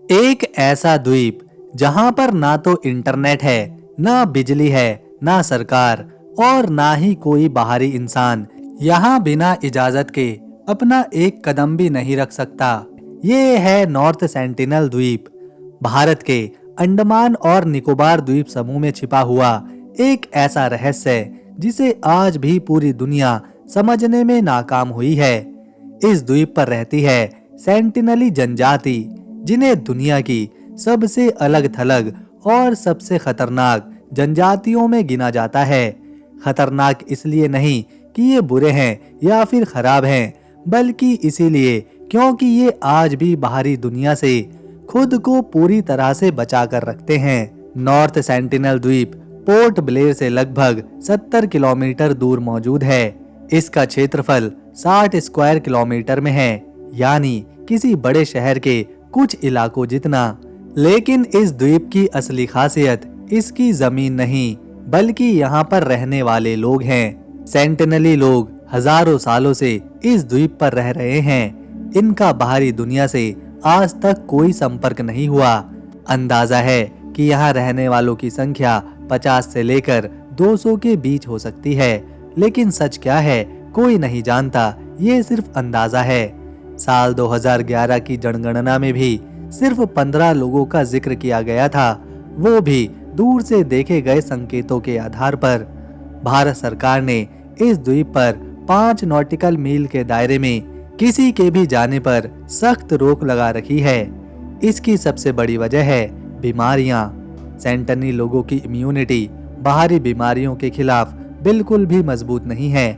एक ऐसा द्वीप जहां पर ना तो इंटरनेट है, ना बिजली है, ना सरकार और ना ही कोई बाहरी इंसान यहाँ बिना इजाजत के अपना एक कदम भी नहीं रख सकता। ये है नॉर्थ सेंटिनल द्वीप, भारत के अंडमान और निकोबार द्वीप समूह में छिपा हुआ एक ऐसा रहस्य जिसे आज भी पूरी दुनिया समझने में नाकाम हुई है। इस द्वीप पर रहती है सेंटिनली जनजाति, जिन्हें दुनिया की सबसे अलग थलग और सबसे खतरनाक जनजातियों में गिना जाता है। खतरनाक इसलिए नहीं कि ये बुरे हैं या फिर खराब हैं, बल्कि इसीलिए क्योंकि ये आज भी बाहरी दुनिया से खुद को पूरी तरह से बचा कर रखते हैं। नॉर्थ सेंटिनल द्वीप पोर्ट ब्लेयर से लगभग 70 किलोमीटर दूर मौजूद है। इसका क्षेत्रफल 60 स्क्वायर किलोमीटर में है, यानी किसी बड़े शहर के कुछ इलाकों जितना। लेकिन इस द्वीप की असली खासियत इसकी जमीन नहीं, बल्कि यहाँ पर रहने वाले लोग हैं। सेंटिनली लोग हजारों सालों से इस द्वीप पर रह रहे हैं। इनका बाहरी दुनिया से आज तक कोई संपर्क नहीं हुआ। अंदाजा है कि यहाँ रहने वालों की संख्या 50 से लेकर 200 के बीच हो सकती है, लेकिन सच क्या है कोई नहीं जानता। ये सिर्फ अंदाजा है। साल 2011 की जनगणना में भी सिर्फ 15 लोगों का जिक्र किया गया था, वो भी दूर से देखे गए संकेतों के आधार पर। भारत सरकार ने इस द्वीप पर 5 नॉटिकल मील के दायरे में किसी के भी जाने पर सख्त रोक लगा रखी है। इसकी सबसे बड़ी वजह है बीमारियां। सेंटिनली लोगों की इम्यूनिटी बाहरी बीमारियों के खिलाफ बिल्कुल भी मजबूत नहीं है।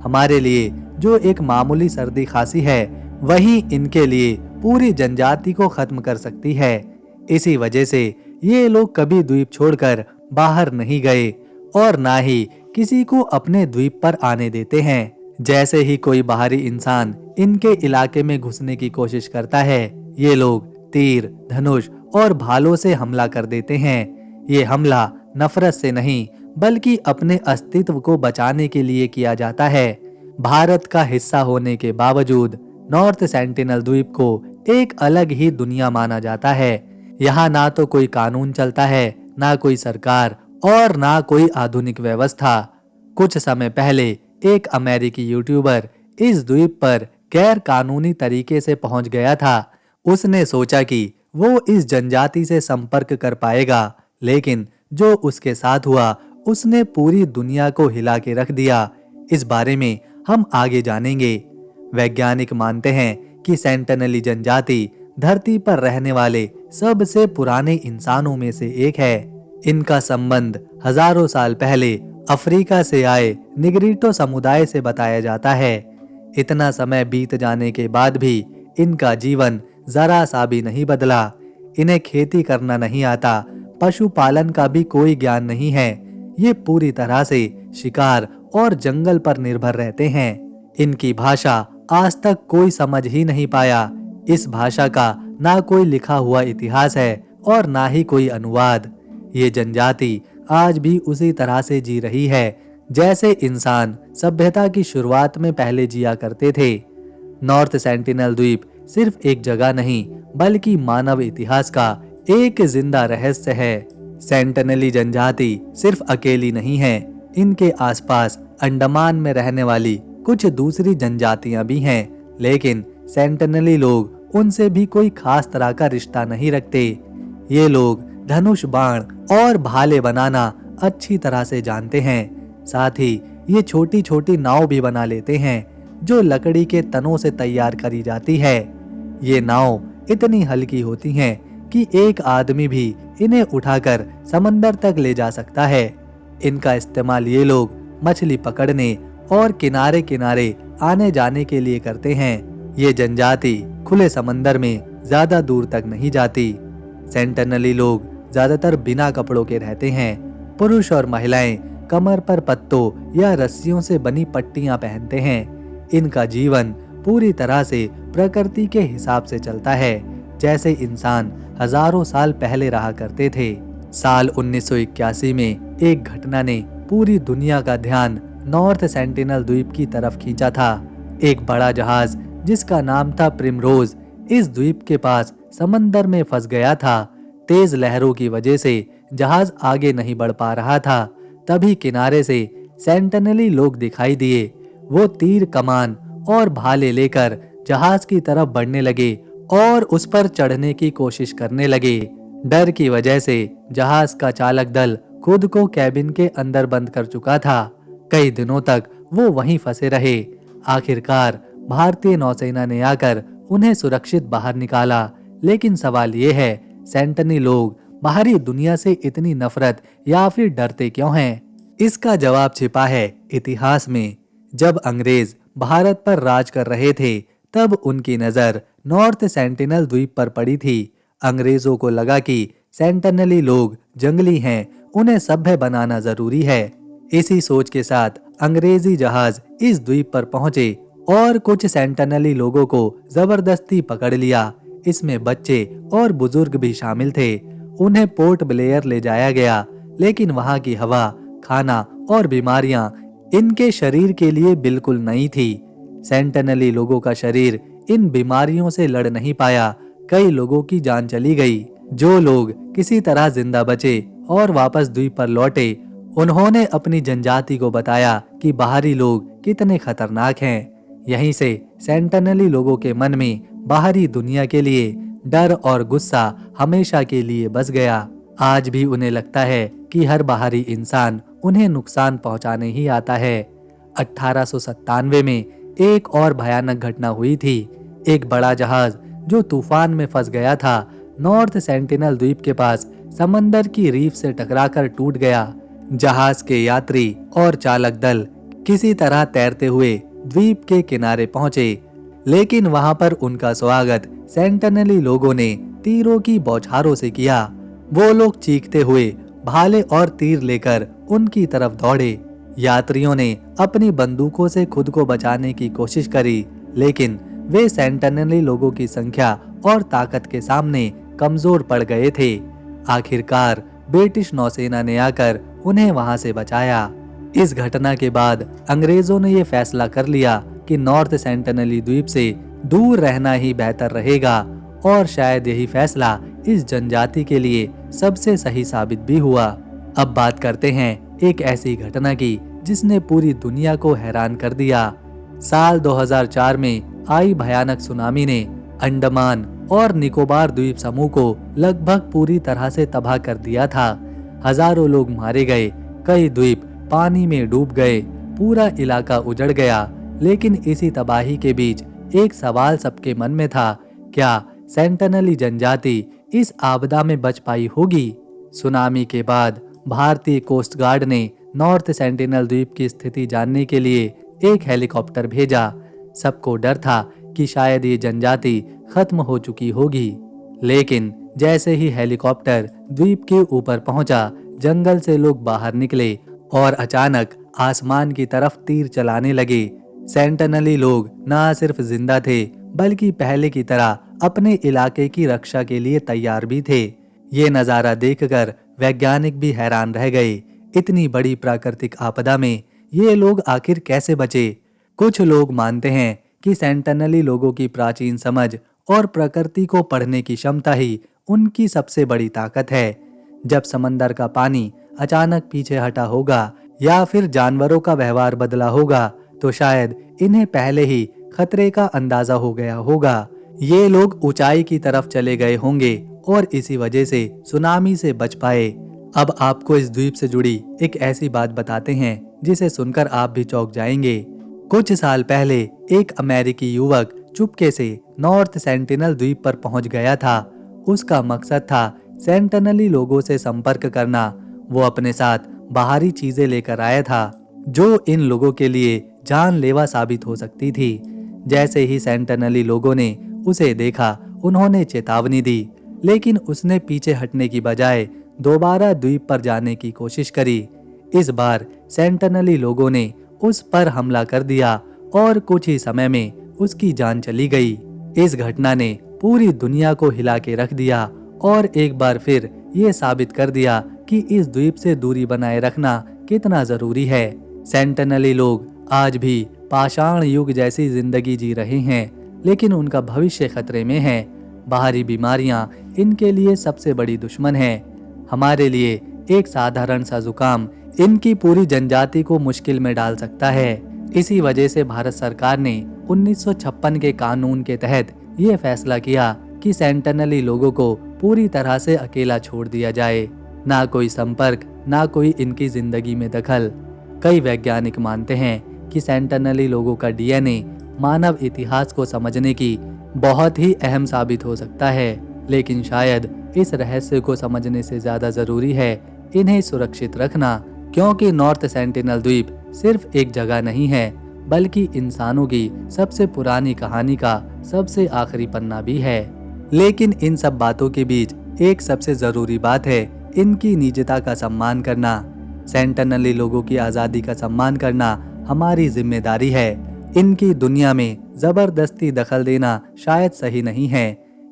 हमारे लिए जो एक मामूली सर्दी खांसी है, वही इनके लिए पूरी जनजाति को खत्म कर सकती है। इसी वजह से ये लोग कभी द्वीप छोड़कर बाहर नहीं गए और ना ही किसी को अपने द्वीप पर आने देते हैं। जैसे ही कोई बाहरी इंसान इनके इलाके में घुसने की कोशिश करता है, ये लोग तीर, धनुष और भालों से हमला कर देते हैं। ये हमला नफरत से नहीं, बल्कि अपने अस्तित्व को बचाने के लिए किया जाता है। भारत का हिस्सा होने के बावजूद नॉर्थ सेंटिनल द्वीप को एक अलग ही दुनिया माना जाता है। यहाँ ना तो कोई कानून चलता है, ना कोई सरकार और ना कोई आधुनिक व्यवस्था। कुछ समय पहले एक अमेरिकी यूट्यूबर इस द्वीप पर गैर कानूनी तरीके से पहुंच गया था। उसने सोचा कि वो इस जनजाति से संपर्क कर पाएगा, लेकिन जो उसके साथ हुआ उसने पूरी दुनिया को हिला के रख दिया। इस बारे में हम आगे जानेंगे। वैज्ञानिक मानते हैं कि सेंटिनली जनजाति धरती पर रहने वाले सबसे पुराने इंसानों में से एक है। इनका संबंध हजारों साल पहले अफ्रीका से आए निग्रिटो समुदाय से बताया जाता है। इतना समय बीत जाने के बाद भी इनका जीवन जरा सा भी नहीं बदला। इन्हें खेती करना नहीं आता, पशुपालन का भी कोई ज्ञान नहीं है। ये पूरी तरह से शिकार और जंगल पर निर्भर रहते हैं। इनकी भाषा आज तक कोई समझ ही नहीं पाया। इस भाषा का ना कोई लिखा हुआ इतिहास है और ना ही कोई अनुवाद। ये जनजाति आज भी उसी तरह से जी रही है जैसे इंसान सभ्यता की शुरुआत में पहले जिया करते थे। नॉर्थ सेंटिनल द्वीप सिर्फ एक जगह नहीं, बल्कि मानव इतिहास का एक जिंदा रहस्य है। सेंटिनली जनजाति सिर्फ अकेली नहीं है। इनके आसपास अंडमान में रहने वाली कुछ दूसरी जनजातियां भी हैं, लेकिन सेंटिनली लोग उनसे भी कोई खास तरह का रिश्ता नहीं रखते। ये लोग धनुष, बाण और भाले बनाना अच्छी तरह से जानते हैं। साथ ही ये छोटी छोटी नाव भी बना लेते हैं जो लकड़ी के तनों से तैयार करी जाती है। ये नाव इतनी हल्की होती हैं कि एक आदमी भी इन्हें उठाकर समंदर तक ले जा सकता है। इनका इस्तेमाल ये लोग मछली पकड़ने और किनारे किनारे आने जाने के लिए करते हैं। ये जनजाति खुले समंदर में ज्यादा दूर तक नहीं जाती। सेंटिनली लोग ज्यादातर बिना कपड़ों के रहते हैं। पुरुष और महिलाएं कमर पर पत्तों या रस्सियों से बनी पट्टियां पहनते हैं। इनका जीवन पूरी तरह से प्रकृति के हिसाब से चलता है, जैसे इंसान हजारों साल पहले रहा करते थे। साल 1981 में एक घटना ने पूरी दुनिया का ध्यान नॉर्थ सेंटिनल द्वीप की तरफ खींचा था। एक बड़ा जहाज जिसका नाम था प्रिमरोज इस द्वीप के पास समंदर में फंस गया था। तेज लहरों की वजह से जहाज आगे नहीं बढ़ पा रहा था। तभी किनारे से सेंटिनली लोग दिखाई दिए। वो तीर, कमान और भाले लेकर जहाज की तरफ बढ़ने लगे और उस पर चढ़ने की कोशिश करने लगे। डर की वजह से जहाज का चालक दल खुद को कैबिन के अंदर बंद कर चुका था। कई दिनों तक वो वहीं फंसे रहे। आखिरकार भारतीय नौसेना ने आकर उन्हें सुरक्षित बाहर निकाला। लेकिन सवाल ये है, सेंटिनली लोग बाहरी दुनिया से इतनी नफरत या फिर डरते क्यों हैं? इसका जवाब छिपा है इतिहास में। जब अंग्रेज भारत पर राज कर रहे थे, तब उनकी नजर नॉर्थ सेंटिनल द्वीप पर पड़ी थी। अंग्रेजों को लगा कि सेंटिनली लोग जंगली हैं, उन्हें सभ्य बनाना जरूरी है। इसी सोच के साथ अंग्रेजी जहाज इस द्वीप पर पहुंचे और कुछ सेंटिनली लोगों को जबरदस्ती पकड़ लिया। इसमें बच्चे और बुजुर्ग भी शामिल थे। उन्हें पोर्ट ब्लेयर ले जाया गया, लेकिन वहां की हवा, खाना और बीमारियां इनके शरीर के लिए बिल्कुल नई थी। सेंटिनली लोगों का शरीर इन बीमारियों से लड़ नहीं पाया। कई लोगों की जान चली गई। जो लोग किसी तरह जिंदा बचे और वापस द्वीप पर लौटे, उन्होंने अपनी जनजाति को बताया कि बाहरी लोग कितने खतरनाक हैं। यहीं से सेंटिनली लोगों के मन में बाहरी दुनिया के लिए डर और गुस्सा हमेशा के लिए बस गया। आज भी उन्हें लगता है कि हर बाहरी इंसान उन्हें नुकसान पहुंचाने ही आता है। 1897 में एक और भयानक घटना हुई थी। एक बड़ा जहाज जो तूफान में फंस गया था, नॉर्थ सेंटिनल द्वीप के पास समंदर की रीफ से टकराकर टूट गया। जहाज के यात्री और चालक दल किसी तरह तैरते हुए द्वीप के किनारे पहुंचे, लेकिन वहां पर उनका स्वागत सेंटिनली लोगों ने तीरों की बौछारों से किया। वो लोग चीखते हुए भाले और तीर लेकर उनकी तरफ दौड़े। यात्रियों ने अपनी बंदूकों से खुद को बचाने की कोशिश करी, लेकिन वे सेंटिनली लोगों की संख्या और ताकत के सामने कमजोर पड़ गए थे। आखिरकार ब्रिटिश नौसेना ने आकर उन्हें वहां से बचाया। इस घटना के बाद अंग्रेजों ने यह फैसला कर लिया कि नॉर्थ सेंटिनली द्वीप से दूर रहना ही बेहतर रहेगा, और शायद यही फैसला इस जनजाति के लिए सबसे सही साबित भी हुआ। अब बात करते हैं एक ऐसी घटना की जिसने पूरी दुनिया को हैरान कर दिया। साल 2004 में आई भयानक सुनामी ने अंडमान और निकोबार द्वीप समूह को लगभग पूरी तरह से तबाह कर दिया था। हजारों लोग मारे गए, कई द्वीप पानी में डूब गए, पूरा इलाका उजड़ गया। लेकिन इसी तबाही के बीच एक सवाल सबके मन में था, क्या सेंटिनली जनजाति इस आपदा में बच पाई होगी? सुनामी के बाद भारतीय कोस्ट गार्ड ने नॉर्थ सेंटिनल द्वीप की स्थिति जानने के लिए एक हेलीकॉप्टर भेजा। सबको डर था कि शायद ये जनजाति खत्म हो चुकी होगी। लेकिन जैसे ही हेलीकॉप्टर द्वीप के ऊपर पहुंचा, जंगल से लोग बाहर निकले और अचानक आसमान की तरफ तीर चलाने लगे। सेंटिनली लोग न सिर्फ जिंदा थे, बल्कि पहले की तरह अपने इलाके की रक्षा के लिए तैयार भी थे। ये नज़ारा देखकर वैज्ञानिक भी हैरान रह गए। इतनी बड़ी प्राकृतिक आपदा में ये लोग आखिर कैसे बचे? कुछ लोग मानते हैं कि सेंटिनली लोगों की प्राचीन समझ और प्रकृति को पढ़ने की क्षमता ही उनकी सबसे बड़ी ताकत है। जब समंदर का पानी अचानक पीछे हटा होगा या फिर जानवरों का व्यवहार बदला होगा, तो शायद इन्हें पहले ही खतरे का अंदाजा हो गया होगा। ये लोग ऊंचाई की तरफ चले गए होंगे और इसी वजह से सुनामी से बच पाए। अब आपको इस द्वीप से जुड़ी एक ऐसी बात बताते हैं जिसे सुनकर आप भी चौंक जाएंगे। कुछ साल पहले एक अमेरिकी युवक चुपके से नॉर्थ सेंटिनल द्वीप पर पहुंच गया था। उसका मकसद था सेंटिनली लोगों से संपर्क करना। वो अपने साथ बाहरी चीजें लेकर आया था जो इन लोगों के लिए जानलेवा साबित हो सकती थी। जैसे ही सेंटिनली लोगों ने उसे देखा, उन्होंने चेतावनी दी, लेकिन उसने पीछे हटने की बजाय दोबारा द्वीप पर जाने की कोशिश करी। इस बार सेंटिनली लोगों ने उस पर हमला कर दिया और कुछ ही समय में उसकी जान चली गई। इस घटना ने पूरी दुनिया को हिला के रख दिया और एक बार फिर ये साबित कर दिया कि इस द्वीप से दूरी बनाए रखना कितना जरूरी है। सेंटिनली लोग आज भी पाषाण युग जैसी जिंदगी जी रहे हैं, लेकिन उनका भविष्य खतरे में है। बाहरी बीमारियां इनके लिए सबसे बड़ी दुश्मन है। हमारे लिए एक साधारण सा जुकाम इनकी पूरी जनजाति को मुश्किल में डाल सकता है। इसी वजह से भारत सरकार ने 1956 के कानून के तहत ये फैसला किया कि सेंटिनली लोगों को पूरी तरह से अकेला छोड़ दिया जाए, ना कोई संपर्क, ना कोई इनकी जिंदगी में दखल। कई वैज्ञानिक मानते हैं कि सेंटिनली लोगों का डीएनए मानव इतिहास को समझने की बहुत ही अहम साबित हो सकता है, लेकिन शायद इस रहस्य को समझने से ज्यादा जरूरी है इन्हें सुरक्षित रखना, क्योंकि नॉर्थ सेंटिनल द्वीप सिर्फ एक जगह नहीं है, बल्कि इंसानों की सबसे पुरानी कहानी का सबसे आखिरी पन्ना भी है। लेकिन इन सब बातों के बीच एक सबसे जरूरी बात है इनकी निजता का सम्मान करना। सेंटिनली लोगों की आज़ादी का सम्मान करना हमारी जिम्मेदारी है। इनकी दुनिया में जबरदस्ती दखल देना शायद सही नहीं है।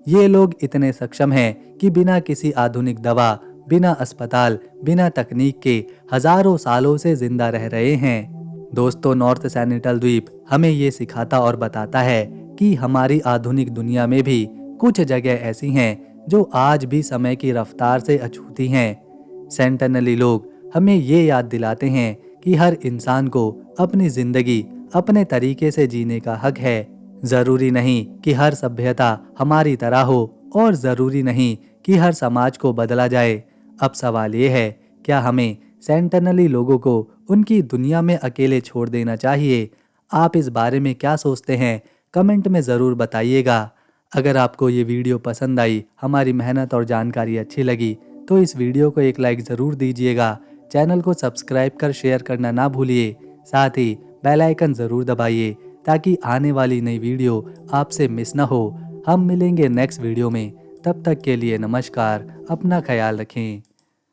ये लोग इतने सक्षम हैं कि बिना किसी आधुनिक दवा, बिना अस्पताल, बिना तकनीक के हजारों सालों से जिंदा रह रहे हैं। दोस्तों, नॉर्थ सेंटिनल द्वीप हमें ये सिखाता और बताता है कि हमारी आधुनिक दुनिया में भी कुछ जगह ऐसी हैं जो आज भी समय की रफ्तार से अछूती हैं। सेंटिनली लोग हमें ये याद दिलाते हैं कि हर इंसान को अपनी जिंदगी अपने तरीके से जीने का हक है। जरूरी नहीं कि हर सभ्यता हमारी तरह हो और जरूरी नहीं कि हर समाज को बदला जाए। अब सवाल ये है, क्या हमें सेंटिनली लोगों को उनकी दुनिया में अकेले छोड़ देना चाहिए? आप इस बारे में क्या सोचते हैं? कमेंट में ज़रूर बताइएगा। अगर आपको ये वीडियो पसंद आई, हमारी मेहनत और जानकारी अच्छी लगी, तो इस वीडियो को एक लाइक ज़रूर दीजिएगा। चैनल को सब्सक्राइब कर शेयर करना ना भूलिए। साथ ही बेल आइकन ज़रूर दबाइए ताकि आने वाली नई वीडियो आपसे मिस ना हो। हम मिलेंगे नेक्स्ट वीडियो में। तब तक के लिए नमस्कार। अपना ख्याल रखें।